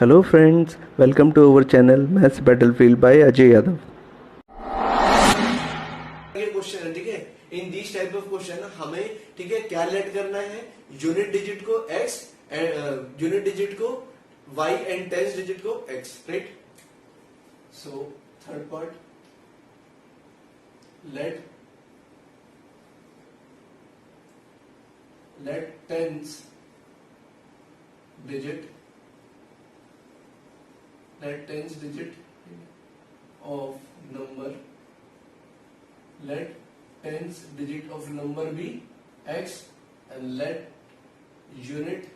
Hello friends, welcome to our channel Maths Battlefield by Ajay Yadav. ये question है, ठीक है। In this type of question हमें, ठीक है, क्या लेट करना है, यूनिट डिजिट को x एंड यूनिट डिजिट को y एंड टेंस डिजिट को x, right. So third part, let tens digit of number, let tens digit of number be x and let unit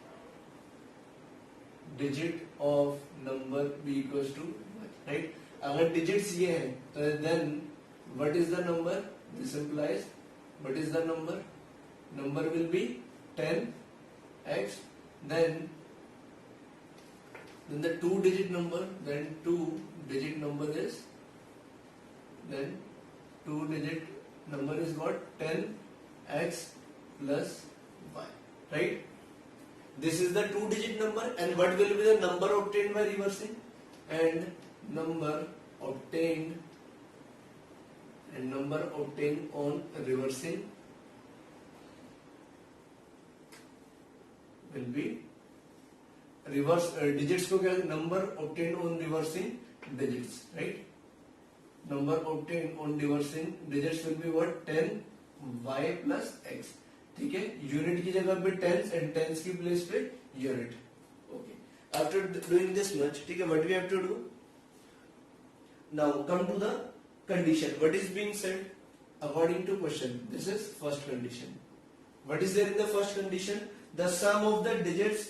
digit of number be equals to y, right। अगर digits ये हैं तो then what is the number, this implies what is the number will be 10x, then the two digit number, then two digit number is what, 10x plus y, right। This is the two digit number, and what will be the number obtained by reversing, and number obtained on reversing will be reverse digits को क्या, number obtain on reversing digits, right. Number obtain on reversing digits will be what, 10y plus x, ठीक है। Unit की जगह पे tens and tens की place पे unit, okay. After doing this much, ठीक है, what we have to do now, come to the condition, what is being said according to question. This is first condition. What is there in the first condition, the sum of the digits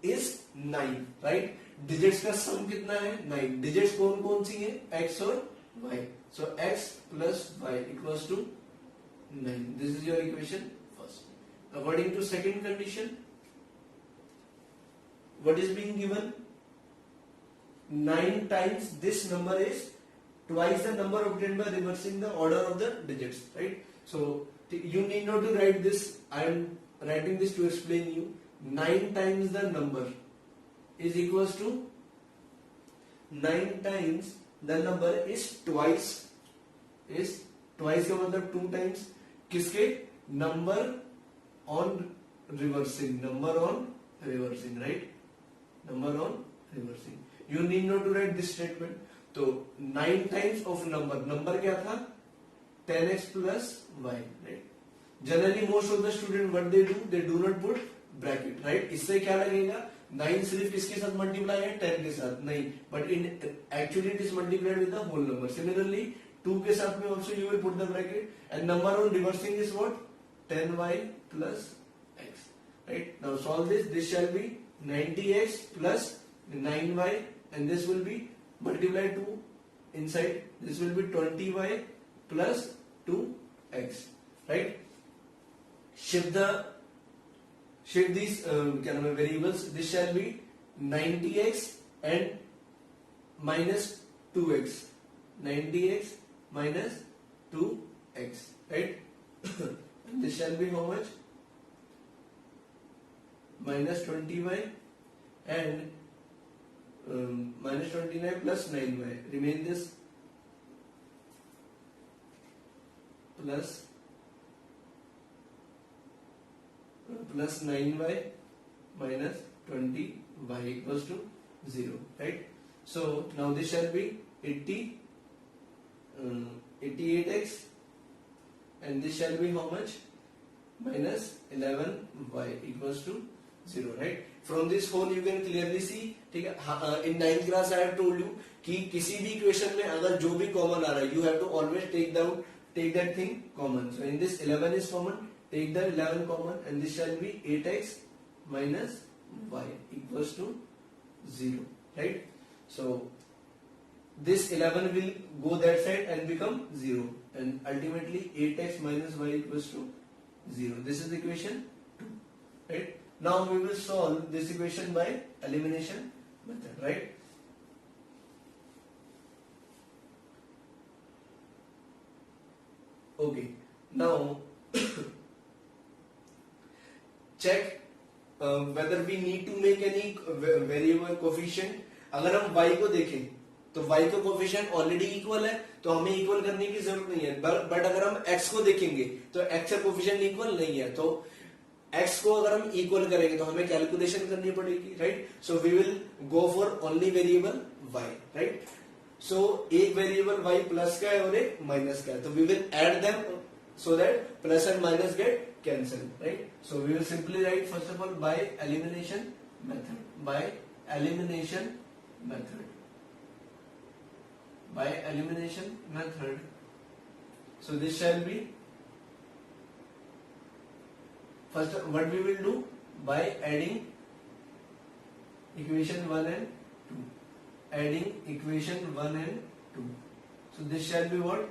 is 9, right. Digits का sum कितना है, 9। Digits कौन कौन सी है, x और y, so x plus y equals to 9। This is your equation first. According to second condition, what is being given, 9 times this number is twice the number obtained by reversing the order of the digits, right। So you need not to write this, I am writing this to explain you। 9 times the number is equals to 9 times the number is twice का मतलब 2 times किसके, number on reversing, right, number on reversing। you need not to write this statement। तो 9 times of number क्या था, 10x plus y, right। generally most of the student what they do not put bracket, right. इससे क्या लगेगा, 9 सिर्फ किसके साथ multiply है, 10 के साथ नहीं, but in actually it is multiplied with the whole number. Similarly 2 के साथ में also you will put the bracket, and number on reversing is what, 10y plus x, right. Now solve this shall be 90x plus 9y, and this will be multiply 2 inside, this will be 20y plus 2x, right. shift these variables, this shall be 90x and minus 2x, 90x minus 2x, right। and this shall be how much, minus 20y and minus 29 plus 9y, remain this plus 9y minus 20y equals to 0, right। so now this shall be 88x and this shall be how much, minus 11y equals to 0, right। from this whole you can clearly see, ठीक है। in 9th class I have told you कि किसी भी equation में अगर जो भी common आ रहा है, you have to always take that thing common। so in this 11 is common, take the 11 common, and this shall be 8x minus y equals to 0, right। so this 11 will go that side and become 0, and ultimately 8x minus y equals to 0। this is the equation 2, right। now we will solve this equation by elimination method, right। okay, now check whether we need to make any variable coefficient. अगर हम y को देखें तो y का coefficient already equal है, तो हमें equal करने की जरूरत नहीं है. बट अगर हम x को देखेंगे तो x का कोफिशिएंट इक्वल नहीं है, तो x को अगर हम इक्वल करेंगे तो हमें कैलकुलेशन करनी पड़ेगी, right. So we will go for only variable y, right. So एक वेरिएबल y प्लस का है और एक माइनस का है, तो we will add them so that plus and minus get cancelled, right. So we will simply write first of all by elimination method, by elimination method, by elimination method. So this shall be first what we will do by adding equation 1 and 2, adding equation 1 and 2. So this shall be what,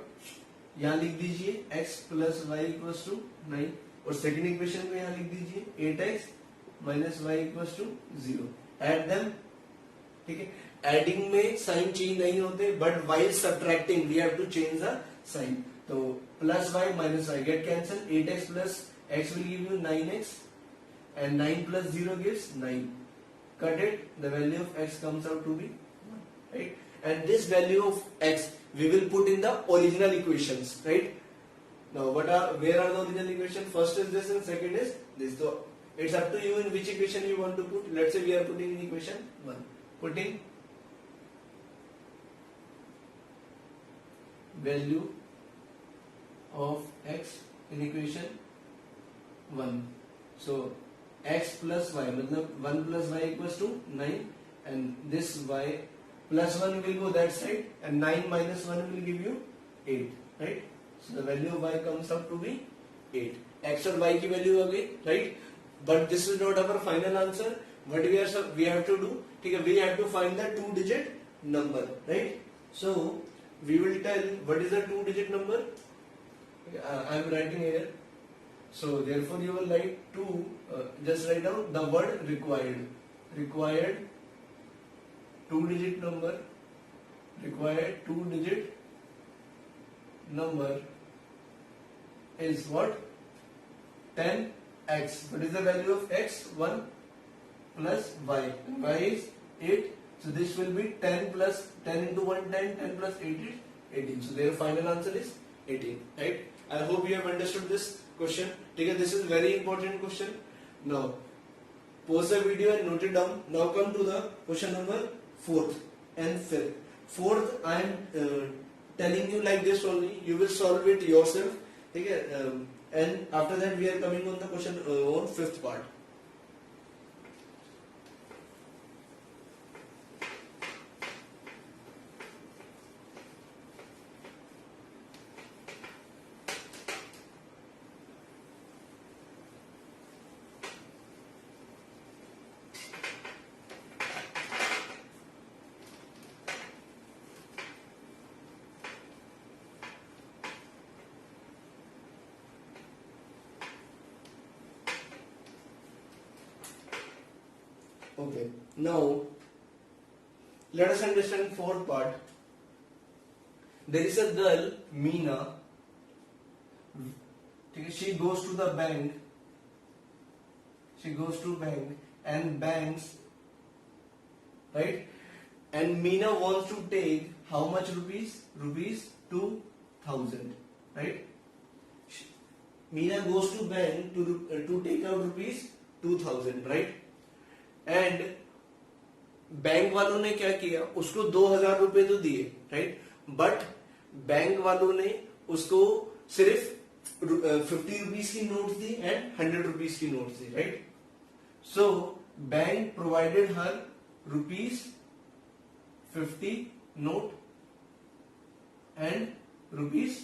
यहाँ लिख दीजिए x plus Y equals to 9 और second equation को यहाँ लिख दीजिए 8x minus Y equals to 0. Add them, ठीक है. एडिंग में साइन चेंज नहीं होते, but while subtracting we have to change the sign. तो plus Y minus Y get cancel, 8x plus x will give you 9x and 9 plus 0 gives 9. Cut it, the value of x comes out to be 1, right. And this value of x we will put in the original equations, right. Now where are the original equations? First is this and second is this. So it's up to you in which equation you want to put. Let's say we are putting in equation 1, putting value of x in equation 1. So x plus y, मतलब 1 plus y equals to 9, and this y plus 1 will go that side, and 9 minus 1 will give you 8, right. So the value of y comes up to be 8. X और y की value आ गई, right. But this is not our final answer. What we have to do, ठीक है, we have to find the 2-digit number, right. So we will tell what is the 2-digit number. I am writing here. So therefore you will write 2. Just write down the word required. Required 2-digit number, required 2-digit number is what? 10x. What is the value of x? 1 plus y. Y is 8. So this will be 10 plus 10 into 1 10, 10 plus 8 is 18. So their final answer is 18, right. I hope you have understood this question. Okay, this is very important question. Now pause the video and note it down. Now come to the question number 4th and 5th. 4th I am telling you like this only. You will solve it yourself. Okay, and after that we are coming on the question on 5th part. Okay, now let us understand 4th part. There is a girl, Meena. She goes to the bank. She goes to bank and banks, right? And Meena wants to take how much rupees? Rupees 2,000, right? Meena goes to bank to take out rupees 2,000, right? And bank वालों ने क्या किया, उसको 2,000 रुपए तो दिए, right. But bank वालों ने उसको सिर्फ 50 रुपीज की नोट्स दी एंड 100 रुपीज की notes the, right. So bank provided her rupees 50 note and rupees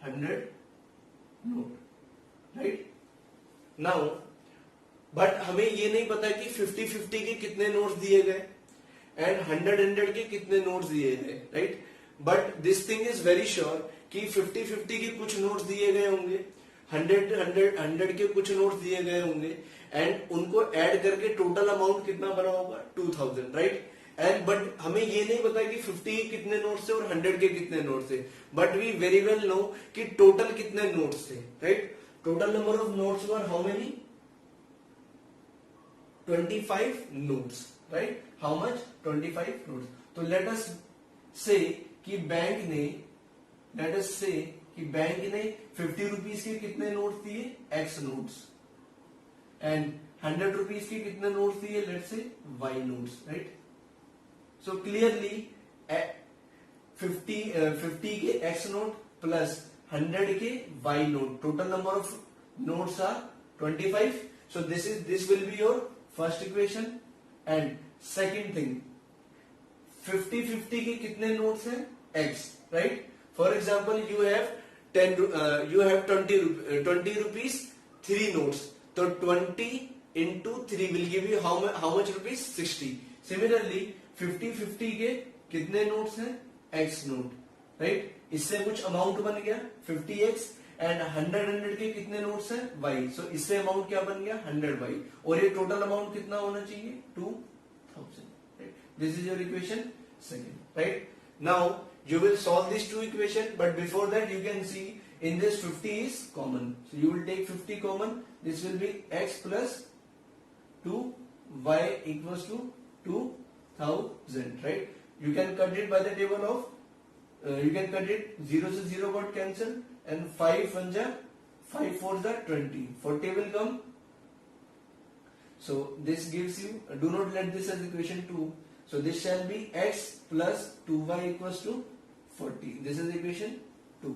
100 note, right. Now but हमें ये नहीं पता कि 50-50 के कितने नोट्स दिए गए एंड 100 के कितने नोट्स दिए गए, right. But this thing is very sure कि 50-50 के कुछ नोट्स दिए गए होंगे, 100 के कुछ नोट्स दिए गए होंगे, एंड उनको ऐड करके टोटल अमाउंट कितना बना होगा 2,000, राइट. एंड बट हमें ये नहीं पता कि 50 के कितने नोट्स थे और 100 के कितने नोट्स थे, but we very well know कि टोटल कितने नोट्स थे, right. Total number of notes were how many? 25 notes, right? How much? 25 notes. तो let us say कि बैंक ने 50 रुपीज के कितने नोट दिए? X नोट्स, एंड 100 रुपीज के कितने नोट्स दिए? Let's say Y notes, right? So clearly 50 के X नोट प्लस 100 के Y note, total number of notes are 25. So this will be your first equation. And second thing, 50-50 के कितने notes हैं? X, right? For example, you have 20 rupees 3 notes. So 20 into 3 will give you how much rupees? 60. Similarly 50-50 के कितने notes हैं? X note, right? इससे कुछ amount बन गया 50x, एंड 100 के कितने नोट्स हैं? Y. सो इससे अमाउंट क्या बन गया? 100Y. और ये टोटल अमाउंट कितना होना चाहिए? 2000. This is your equation second, right? Now you will solve this two equation, but before that you can see in this 50 is common, so you will take 50 common. This will be x plus 2y equals to 2000, right? You can cut it by the table of, you can cut it, 0 से 0 got cancel, and 5 1 जा 5 4 जा 20, 40 will come. So this gives you, do not let this as equation 2, so this shall be x plus 2y equals to 40. This is equation 2,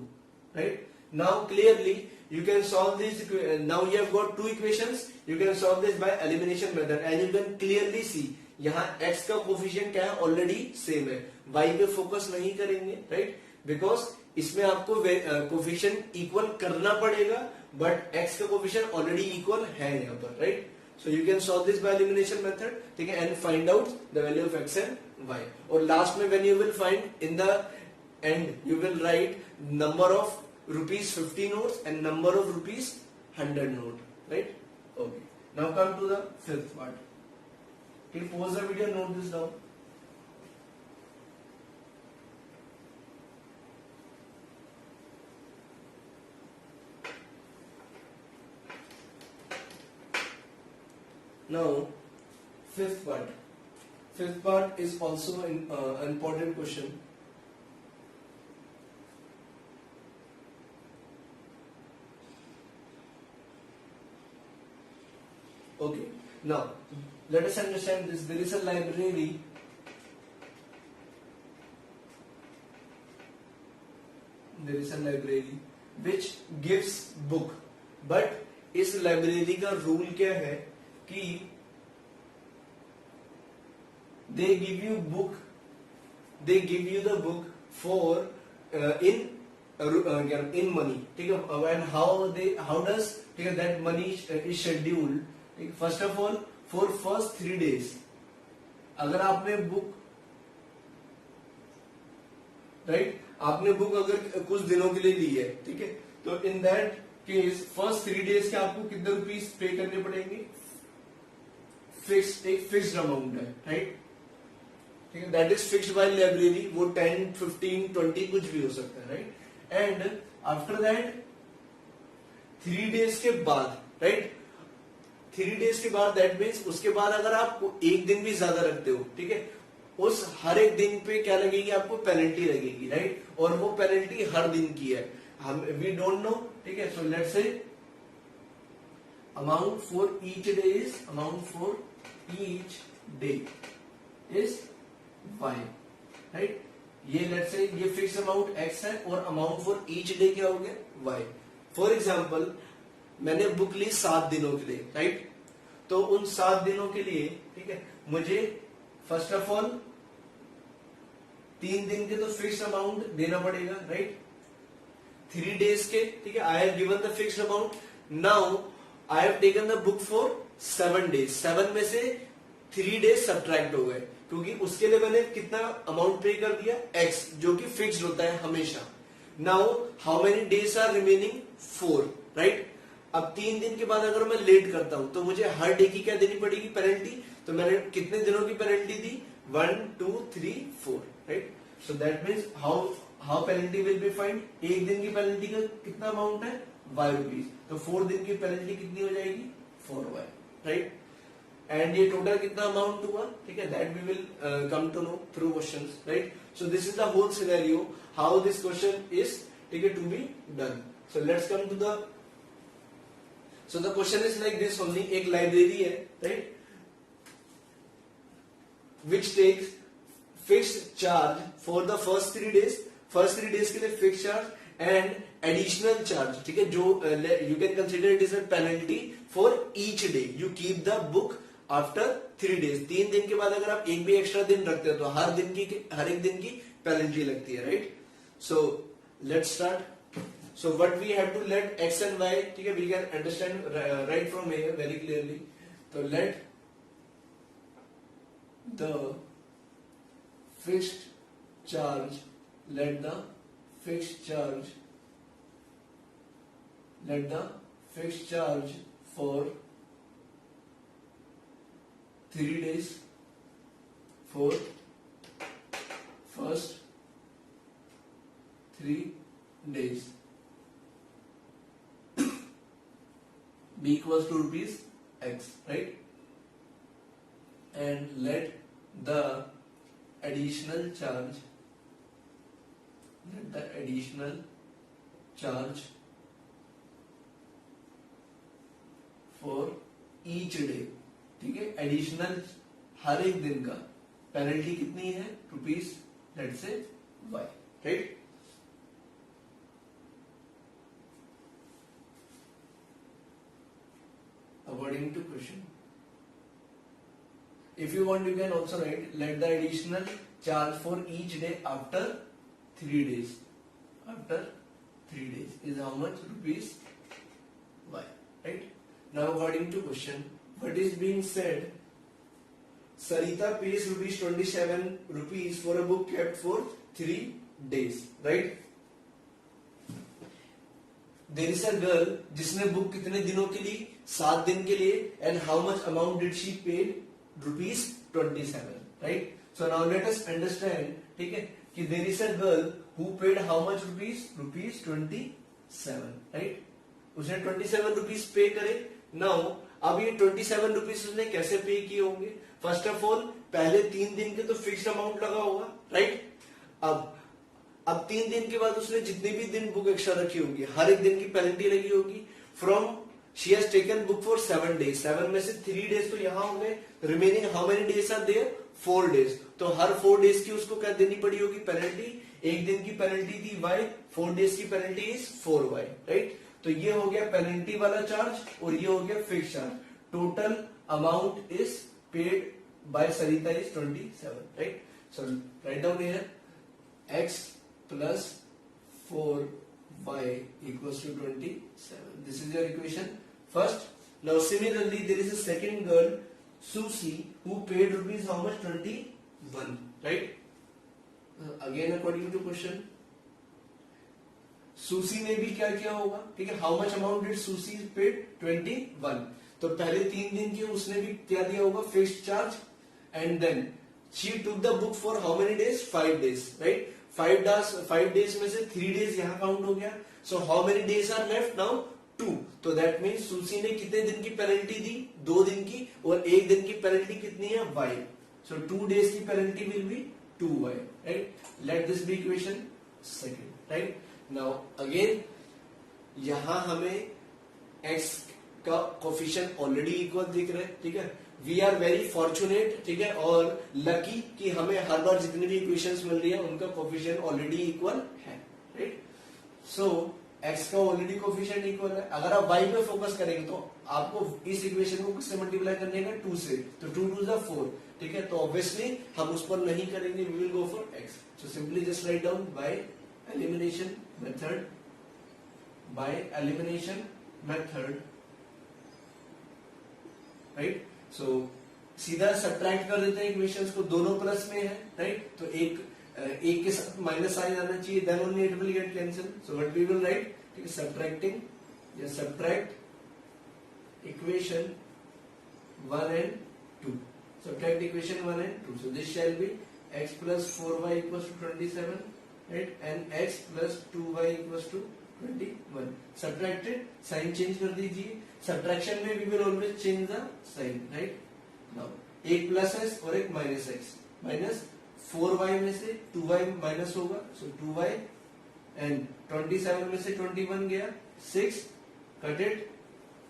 right? Now clearly you can solve this, now you have got two equations, you can solve this by elimination method, and you can clearly see यहाँ x का coefficient क्या है? Already same है. y पे focus नहीं करेंगे, right? Because इसमें आपको कोफिशिएंट इक्वल करना पड़ेगा, बट x का कोफिशिएंट ऑलरेडी इक्वल है यहाँ पर, right? So you can solve this by elimination method, ठीक है, and find out the value of x and y. और लास्ट में when you will find in the end you will write number of rupees 50 notes and number of rupees 100 note, right? Okay, now come to the fifth part. Okay, pause the video, note this down. Now, fifth part. Fifth part is also an important question. Okay, now let us understand this. There is a library. There is a library which gives book, but इस library का rule क्या है कि they give you the book for in money, ठीक है? And how does, ठीक है, that money is scheduled. First of all for first 3 days अगर आपने बुक, राइट, आपने बुक अगर कुछ दिनों के लिए ली है, ठीक है, तो in that case first 3 days के आपको कितने रुपीज पे करने पड़ेंगे? एक फिक्स्ड अमाउंट है, राइट? ठीक है, that is fixed by library. वो 10 15 20 कुछ भी हो सकता है, right? And after that 3 days के बाद, राइट, 3 days के बाद, दैट मीन्स उसके बाद अगर आप एक दिन भी ज्यादा रखते हो, ठीक है, उस हर एक दिन पे क्या लगेगी? आपको पेनल्टी लगेगी, राइट? और वो पेनल्टी हर दिन की है, हम वी डोंट नो, ठीक है? So let's say amount for each day is y, right? ये लेट्स से ये फिक्स अमाउंट x है और अमाउंट फॉर ईच डे क्या हो गया? y. फॉर एग्जाम्पल मैंने बुक ली 7 दिनों के लिए, राइट? तो उन 7 दिनों के लिए, ठीक है, मुझे फर्स्ट ऑफ ऑल 3 दिन के तो फिक्स अमाउंट देना पड़ेगा, राइट? 3 days के, ठीक है, I have given the fixed amount. Now I have taken the book for 7 days. 7 में से 3 days सब्ट्रैक्ट हो गए, क्योंकि उसके लिए मैंने कितना अमाउंट पे कर दिया? x, जो कि फिक्स्ड होता है हमेशा. Now how many days are remaining? 4, right? अब 3 दिन के बाद अगर मैं लेट करता हूं तो मुझे हर डे की क्या देनी पड़ेगी? पेनल्टी. तो मैंने कितने दिनों की पेनल्टी दी? 1 2 3 4, right? So that means how penalty will be find? एक दिन की पेनल्टी का कितना अमाउंट है? y rupees. तो 4 दिन की पेनल्टी कितनी हो जाएगी? 4y, right? एंड ये टोटल कितना अमाउंट हुआ, ठीक है, that we will come to know through questions, right. So this is the whole scenario how this question is, ठीक है, to be done. So let's come to the, so the question is like this only. एक library है, right, which takes fixed charge for the first 3 days. First 3 days के लिए fix charge and additional charge, ठीक है, जो you can consider it is a penalty for each day. You keep the book after 3 days. 3 दिन के बाद अगर आप एक भी एक्स्ट्रा दिन रखते हो तो हर एक दिन की पेनल्टी लगती है, right. So let's start. So what we have to let X and Y, ठीक है, we can understand right from here very clearly. तो let the fixed charge, let the fixed charge for 3 days for first 3 days be equals to rupees x, right. And let the additional charge for each day, ठीक है, additional हर एक दिन का penalty कितनी है, rupees let's say Y, right. According to question, if you want you can also write let the additional charge for each day after 3 days is how much, rupees y, right. Now according to question, what is being said, Sarita pays rupees 27 rupees for a book kept for 3 days, right. There is a girl जिसने book कितने दिनों के लिए, 7 दिन के लिए, and how much amount did she paid, rupees 27, right. So now let us understand, ठीक है, कि there is a girl who paid how much rupees, rupees 27, right. उसने 27 rupees पे करे. Now अब ये 27 rupees उसने कैसे पे किए होंगे, फर्स्ट ऑफ ऑल पहले 3 दिन के तो फिक्स्ड अमाउंट लगा होगा, राइट. अब 3 दिन के बाद उसने जितने भी दिन बुक एक्स्ट्रा रखी होगी हर एक दिन की पेनल्टी लगी होगी. From she has taken book for 7 days, 7 में से 3 days तो यहाँ हो गए, remaining how many days are there, 4 days. तो हर 4 days की उसको क्या देनी पड़ी होगी, पेनल्टी. एक दिन की पेनल्टी थी y, 4 days की पेनल्टी इज 4y, राइट. तो ये हो गया पेनल्टी वाला चार्ज और ये हो गया fix charge. Total amount is paid by Sarita is 27, right. So write down here x plus 4y equals to 27. This is your equation. First, now similarly there is a second girl, Susie, who paid rupees how much, 21, right. Again according to question, Susie ने भी क्या किया होगा, ठीक है, how much amount did Susie paid, 21. तो पहले 3 दिन की उसने भी क्या दिया होगा, fixed charge. And then she took the book for how many days, 5 days, right. 5 days में से 3 days यहाँ काउंट हो गया. So how many days are left now, 2. तो दैट मीन्स सूसी ने कितने दिन की पेनल्टी दी, 2 दिन की, और 1 दिन की पेनल्टी कितनी है, y. सो 2 days की penalty will be 2y, right. Let this be equation second, right. Now again यहां हमें x का कोफिशिएंट ऑलरेडी इक्वल दिख रहा है, ठीक है. वी आर वेरी फॉर्चुनेट, ठीक है, और लकी कि हमें हर बार जितनी भी इक्वेशंस मिल रही है उनका कोफिशिएंट ऑलरेडी इक्वल है, राइट. सो x का ऑलरेडी कोफिशिएंट इक्वल है. अगर आप y पे फोकस करेंगे तो आपको इस इक्वेशन को किससे मल्टीप्लाई करने का, 2 से. तो 2 2 is 4, ठीक है. तो ऑब्वियसली हम उस पर नहीं करेंगे, we will go for x. So simply just write down by elimination method, right. So सीधा सब्ट्रैक्ट कर देते हैं इक्वेशंस को, दोनों प्लस में है, राइट. तो एक के साथ माइनस आ जाना चाहिए, then only it will get cancel. So what we will write, ठीक है, सब्ट्रैक्टिंग या subtract equation 1 and 2. Subtract equation 1 and 2. So this shall be x plus 4y equals to 27, right, and x plus 2y equals to 21. Subtracted, sign change कर दीजिए. Subtraction में we will always change the sign, right. Now एक plus x और एक minus x, minus 4y में से 2y minus होगा, सो 2y and 27 में से 21 गया 6, कट इट,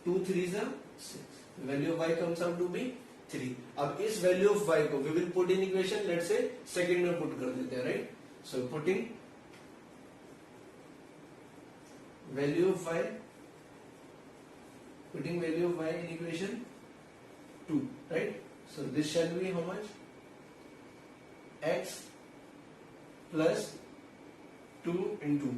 2 3 जा 6, value of y comes out to be 3. अब इस वैल्यू ऑफ y को we will put in equation, let's say second में पुट कर देते हैं, right. So putting value of y, putting value of y in equation 2, right. So this shall be how much? X plus 2 into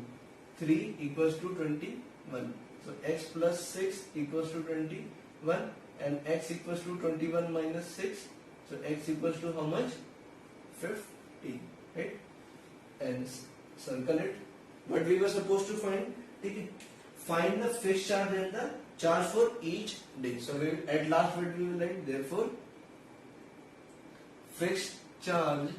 3 equals to 21. So x plus 6 equals to 21 and x equals to 21 minus 6. So x equals to how much? 50, right. And circle it. What we were supposed to find? Find the fixed charge and the charge for each day. So we will, at last what we will write, therefore fixed charge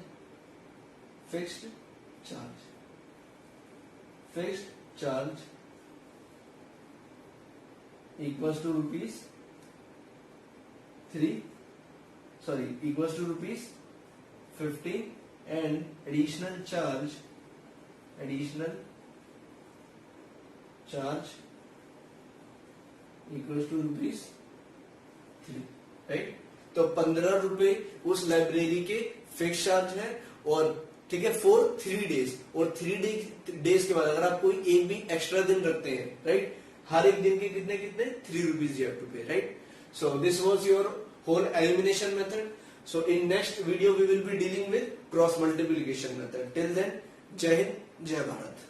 equals to rupees 50 and additional charge equals to rupees 3, right. तो 15 रुपए उस library के fix charge है, और ठीक है for 3 days, और 3 days के बाद अगर आप कोई एक भी एक्स्ट्रा दिन रखते हैं, राइट, हर एक दिन के कितने 3 rupees you have to pay, right. So this was your whole elimination method. So in next video we will be dealing with cross multiplication method. Till then, Jai Hind, जय भारत.